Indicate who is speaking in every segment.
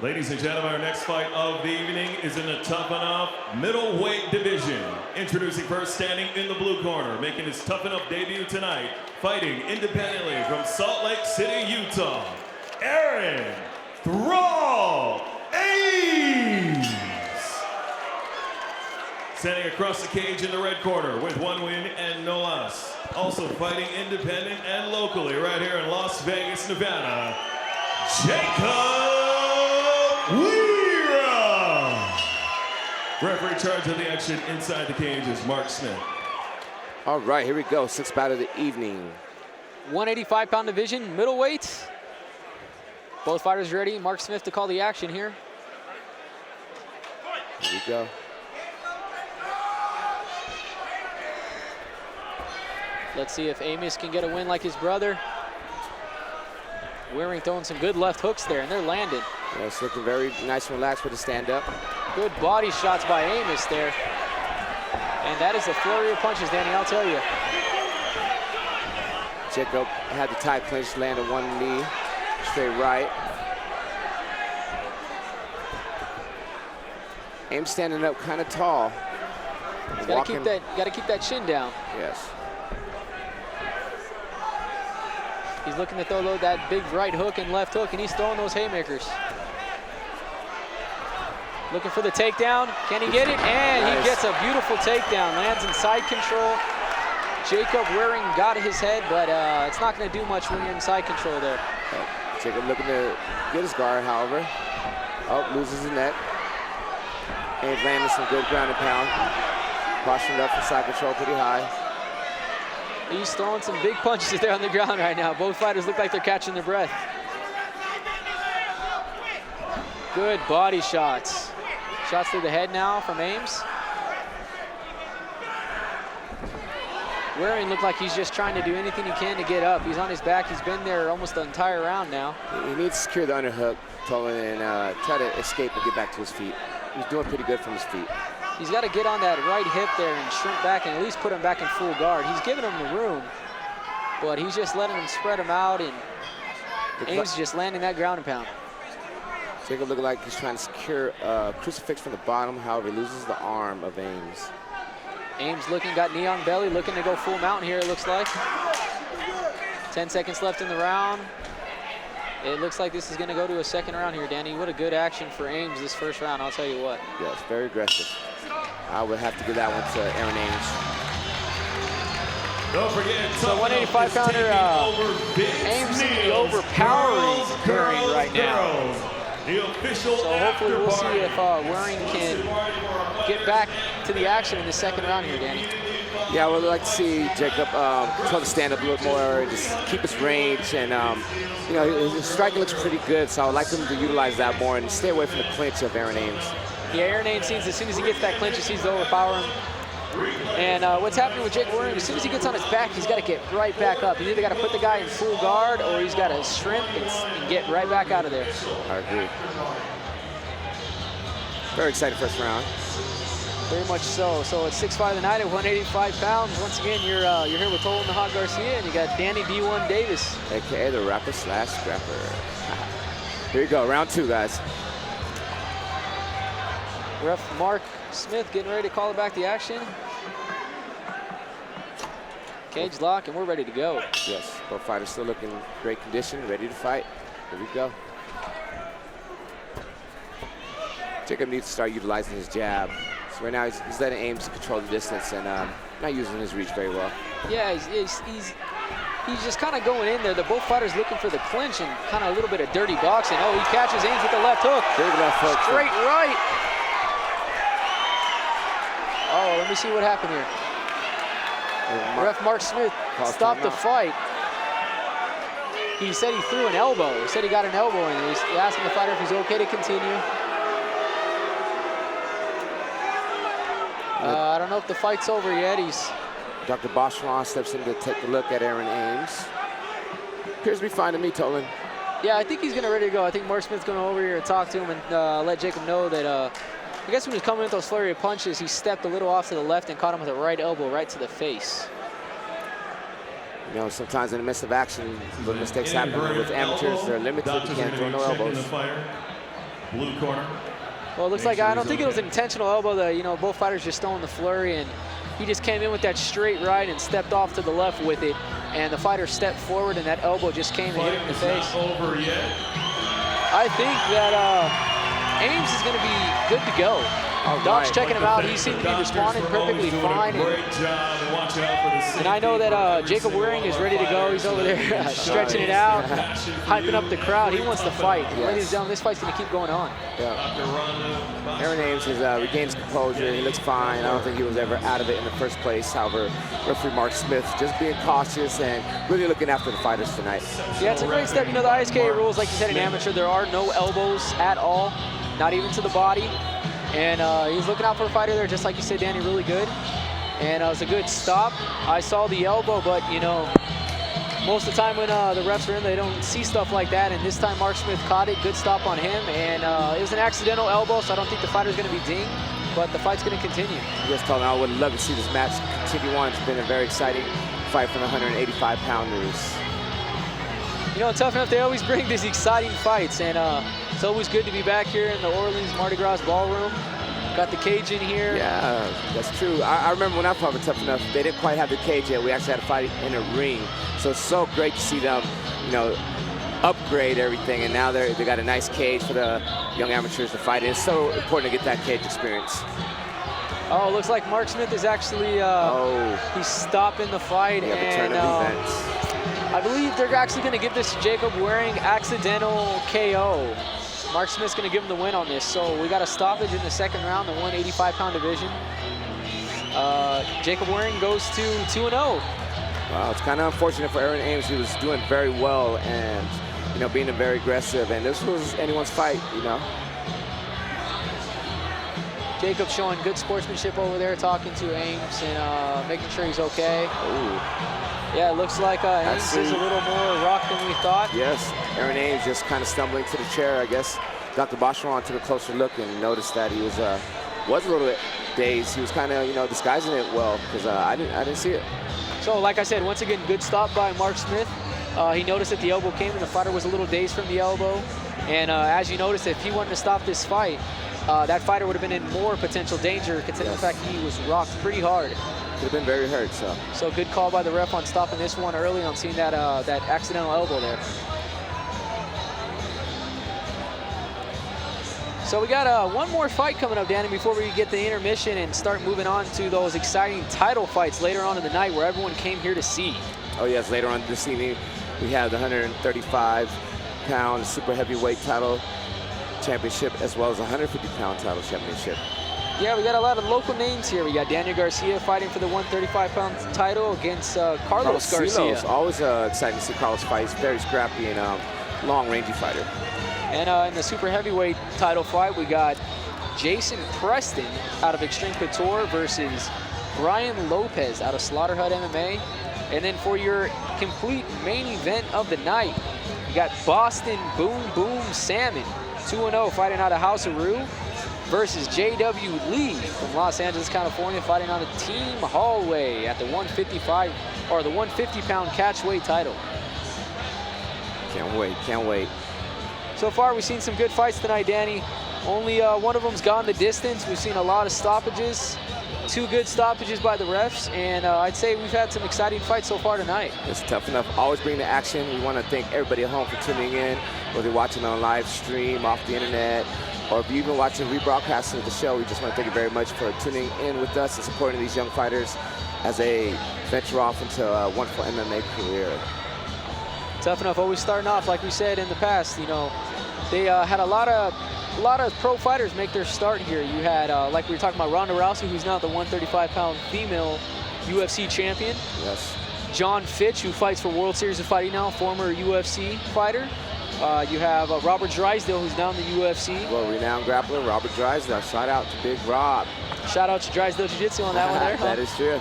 Speaker 1: Ladies and gentlemen, our next fight of the evening is in the Tuff-N-Uff middleweight division. Introducing first, standing in the blue corner, making his Tuff-N-Uff debut tonight, fighting independently from Salt Lake City, Utah, Aaron Thrall Ames. Standing across the cage in the red corner with 1 win and no loss. Also fighting independent and locally right here in Las Vegas, Nevada, Jacob Wehrung. Referee in charge of the action inside the cage is Mark Smith.
Speaker 2: All right, here we go. Sixth bout of the evening.
Speaker 3: 185-pound division, middleweight. Both fighters ready. Mark Smith to call the action here.
Speaker 2: Here we go.
Speaker 3: Let's see if Ames can get a win like his brother. Wehrung throwing some good left hooks there, and they're landed.
Speaker 2: Yeah, it's looking very nice and relaxed with the stand-up.
Speaker 3: Good body shots by Ames there. And that is a flurry of punches, Danny, I'll tell you.
Speaker 2: Jacob had the tight clinch, landed one knee, straight right. Ames standing up kind of tall.
Speaker 3: Got to keep that chin down.
Speaker 2: Yes.
Speaker 3: He's looking to throw that big right hook and left hook, and he's throwing those haymakers. Looking for the takedown. Can he get it? And nice. He gets a beautiful takedown. Lands in side control. Jacob Wehrung got his head, but it's not going to do much when you're in side control there.
Speaker 2: Jacob looking to get his guard, however. Oh, loses his neck. Ames landing some good ground and pound. Posturing up for side control pretty high.
Speaker 3: He's throwing some big punches there on the ground right now. Both fighters look like they're catching their breath. Good body shots. Shots to the head now from Ames. Wehrung looked like he's just trying to do anything he can to get up. He's on his back. He's been there almost the entire round now.
Speaker 2: He needs to secure the underhook, and try to escape and get back to his feet. He's doing pretty good from his feet.
Speaker 3: He's got to get on that right hip there and shrink back and at least put him back in full guard. He's giving him the room, but he's just letting him spread him out, and Ames is just landing that ground and pound.
Speaker 2: Jacob looking like he's trying to secure a crucifix from the bottom, however, he loses the arm of Ames.
Speaker 3: Ames got knee on belly, looking to go full mount here, it looks like. 10 seconds left in the round. It looks like this is going to go to a second round here, Danny. What a good action for Ames this first round, I'll tell you what.
Speaker 2: Yes, very aggressive. I would have to give that one to Aaron Ames.
Speaker 1: Don't forget,
Speaker 3: so 185-pounder Ames overpowering Wehrung right now.
Speaker 1: The official
Speaker 3: so hopefully we'll see if Wehrung can get back to the action in the second round here, Danny.
Speaker 2: Yeah, I would like to see Jacob try to stand up a little more, just keep his range, and you know, his striking looks pretty good, so I would like him to utilize that more and stay away from the clinch of Aaron Ames.
Speaker 3: Yeah, Aaron Ames seems, as soon as he gets that clinch, he seems to overpower him. And what's happening with Jacob Wehrung, as soon as he gets on his back, he's got to get right back up. He's either got to put the guy in full guard, or he's got to shrimp and get right back out of there.
Speaker 2: I agree. Very exciting first round.
Speaker 3: Very much so. So it's 6 fight of the night at 185 pounds. Once again, you're here with Tolan the Hawk Garcia, and you got Danny D1 Davis,
Speaker 2: aka the rapper slash scrapper. Here you go, round 2, guys.
Speaker 3: Ref Mark Smith getting ready to call it back the action. Cage lock, and we're ready to go.
Speaker 2: Yes, both fighters still looking great condition, ready to fight. Here we go. Jacob needs to start utilizing his jab. So right now he's letting Ames control the distance and not using his reach very well.
Speaker 3: Yeah, he's just kind of going in there. Both fighters looking for the clinch and kind of a little bit of dirty boxing. Oh, he catches Ames with the left hook.
Speaker 2: Big left hook.
Speaker 3: Straight right. Oh, let me see what happened here. Ref Mark Smith stopped the fight. He said he threw an elbow. He said he got an elbow in. He asked the fighter if he's okay to continue. I don't know if the fight's over yet.
Speaker 2: Dr. Boschron steps in to take a look at Aaron Ames. Appears to be fine to me, Tolan.
Speaker 3: Yeah, I think he's ready to go. I think Mark Smith's going to over here and talk to him and let Jacob know that I guess when he was coming with those flurry of punches, he stepped a little off to the left and caught him with a right elbow right to the face.
Speaker 2: You know, sometimes in the midst of action, little mistakes happen with amateurs. They're limited. You can't throw no elbows.
Speaker 1: blue corner.
Speaker 3: Well, it looks like, I don't think it was an intentional elbow. Both fighters just throwing the flurry, and he just came in with that straight right and stepped off to the left with it. And the fighter stepped forward, and that elbow just came and hit him in the face.
Speaker 1: Not over yet.
Speaker 3: I think that Ames is going to be good to go. Doc's checking him out. He seemed to be responding perfectly fine.
Speaker 1: Great job and watching out for the
Speaker 3: and I know that Jacob Wehrung is ready to go. He's over there stretching it out, hyping up the crowd. He wants to fight.
Speaker 2: Yes.
Speaker 3: Ladies and gentlemen, this fight's going to keep going on.
Speaker 2: Yeah. Aaron Ames has regained his composure. He looks fine. I don't think he was ever out of it in the first place. However, referee Mark Smith just being cautious and really looking after the fighters tonight.
Speaker 3: Yeah, it's a great step. The ISKA rules, like you said, in amateur, there are no elbows at all, not even to the body. And he's looking out for a fighter there, just like you said, Danny, really good. And it was a good stop. I saw the elbow, but, most of the time when the refs are in, they don't see stuff like that. And this time, Mark Smith caught it. Good stop on him. And it was an accidental elbow, so I don't think the fighter's going to be dinged. But the fight's going to continue.
Speaker 2: Yes, Colin, I would love to see this match continue on. It's been a very exciting fight for the 185-pounders.
Speaker 3: Tuff-N-Uff, they always bring these exciting fights. And it's always good to be back here in the Orleans Mardi Gras Ballroom. Got the cage in here.
Speaker 2: Yeah, that's true. I remember when I fought with Tuff-N-Uff, they didn't quite have the cage yet. We actually had to fight in a ring. So it's so great to see them, upgrade everything. And now they got a nice cage for the young amateurs to fight in. It's so important to get that cage experience.
Speaker 3: Oh, it looks like Mark Smith is actually he's stopping the fight.
Speaker 2: Yeah, the turn of events.
Speaker 3: I believe they're actually going to give this to Jacob Wehrung accidental KO. Mark Smith's going to give him the win on this. So we got a stoppage in the second round, the 185-pound division. Jacob Wehrung goes to 2-0.
Speaker 2: Wow, it's kind of unfortunate for Aaron Ames. He was doing very well and, being very aggressive. And this was anyone's fight,
Speaker 3: Jacob showing good sportsmanship over there, talking to Ames and making sure he's okay.
Speaker 2: Ooh.
Speaker 3: Yeah, it looks like Ames is a little more rocked than we thought.
Speaker 2: Yes, Aaron Ames just kind of stumbling to the chair. I guess Dr. Bosheron took a closer look and noticed that he was a little bit dazed. He was kind of, disguising it well because I didn't see it.
Speaker 3: So, like I said, once again, good stop by Mark Smith. He noticed that the elbow came and the fighter was a little dazed from the elbow. And as you noticed, if he wanted to stop this fight, that fighter would have been in more potential danger, considering the fact he was rocked pretty hard.
Speaker 2: Could have been very hurt,
Speaker 3: So good call by the ref on stopping this one early on seeing that that accidental elbow there. So we got one more fight coming up, Danny, before we get the intermission and start moving on to those exciting title fights later on in the night where everyone came here to see.
Speaker 2: Oh yes, later on this evening we have the 135-pound super heavyweight title championship as well as a 150-pound title championship.
Speaker 3: Yeah, we got a lot of local names here. We got Daniel Garcia fighting for the 135-pound title against Carlos Garcia.
Speaker 2: Always exciting to see Carlos fight. He's very scrappy and long-rangey fighter.
Speaker 3: And in the super heavyweight title fight, we got Jason Preston out of Extreme Couture versus Brian Lopez out of Slaughter Hut MMA. And then for your complete main event of the night, you got Boston Boom Boom Salmon, 2-0, fighting out of House of Rue, versus J.W. Lee from Los Angeles, California, fighting on a team hallway at the 150-pound catchweight title.
Speaker 2: Can't wait.
Speaker 3: So far, we've seen some good fights tonight, Danny. Only one of them's gone the distance. We've seen a lot of stoppages, 2 good stoppages by the refs, and I'd say we've had some exciting fights so far tonight.
Speaker 2: It's Tuff-N-Uff. Always bring the action. We want to thank everybody at home for tuning in, whether you're watching on live stream, off the internet, or if you're even watching rebroadcasting of the show. We just want to thank you very much for tuning in with us and supporting these young fighters as they venture off into a wonderful MMA career.
Speaker 3: Tuff-N-Uff always starting off, like we said in the past, they had a lot of pro fighters make their start here. You had, like we were talking about, Ronda Rousey, who's now the 135-pound female UFC champion.
Speaker 2: Yes.
Speaker 3: John Fitch, who fights for World Series of Fighting now, former UFC fighter. You have Robert Drysdale, who's now in the UFC.
Speaker 2: Well, renowned grappler, Robert Drysdale. Shout out to Big Rob.
Speaker 3: Shout out to Drysdale Jiu-Jitsu on that one there.
Speaker 2: That is true.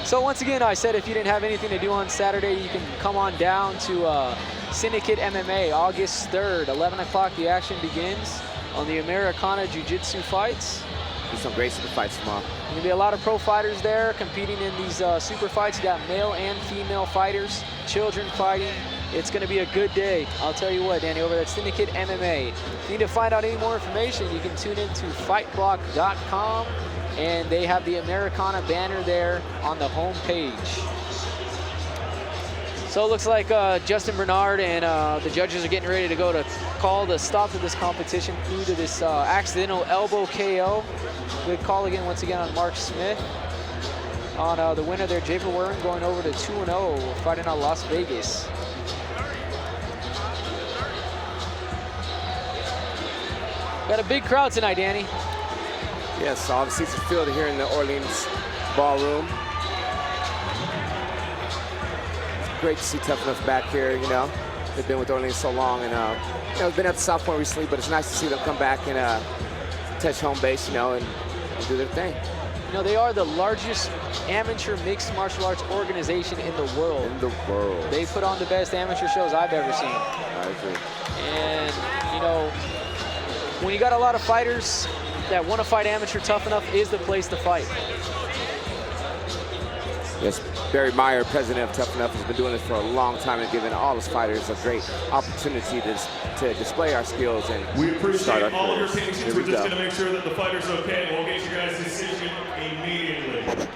Speaker 3: So once again, I said if you didn't have anything to do on Saturday, you can come on down to Syndicate MMA, August 3rd, 11 o'clock. The action begins on the Americana Jiu-Jitsu fights.
Speaker 2: There's some great super fights tomorrow.
Speaker 3: There's going to be a lot of pro fighters there competing in these super fights. You got male and female fighters, children fighting, It's going to be a good day. I'll tell you what, Danny, over at Syndicate MMA. If you need to find out any more information, you can tune into fightblock.com, and they have the Americana banner there on the home page. So it looks like Justin Bernard and the judges are getting ready to go to call the stop to this competition due to this accidental elbow KO. Good call again, once again, on Mark Smith. On the winner there, Jacob Wehrung, going over to 2-0, fighting out Las Vegas. Got a big crowd tonight, Danny.
Speaker 2: Yes, all the seats are filled here in the Orleans ballroom. Great to see Tuff-N-Uff back here, you know. They've been with Orleans so long, and you know, they've been at the South Point recently, but it's nice to see them come back and touch home base, you know, and do their thing.
Speaker 3: You know, they are the largest amateur mixed martial arts organization in the world.
Speaker 2: In the world.
Speaker 3: They put on the best amateur shows I've ever seen.
Speaker 2: I agree.
Speaker 3: And, you know, when you got a lot of fighters that want to fight amateur, Tuff-N-Uff is the place to fight.
Speaker 2: Yes, Barry Meyer, president of Tuff-N-Uff, has been doing this for a long time and giving all his fighters a great opportunity to display our skills and
Speaker 1: we appreciate all of your
Speaker 2: careers.
Speaker 1: patience. We're just going to make sure that the fighter's okay. We'll get you guys' decision immediately.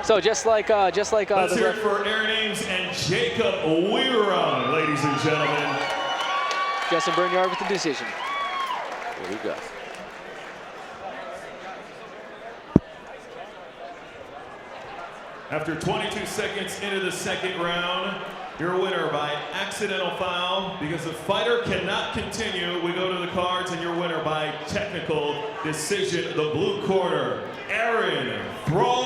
Speaker 3: So just like
Speaker 1: Let's hear it for Aaron Ames and Jacob Wehrung, ladies and gentlemen.
Speaker 3: Justin Bernard with the decision.
Speaker 2: Here we go.
Speaker 1: After 22 seconds into the second round, your winner by accidental foul. Because the fighter cannot continue, we go to the cards, and your winner by technical decision, the blue corner, Aaron Thrall.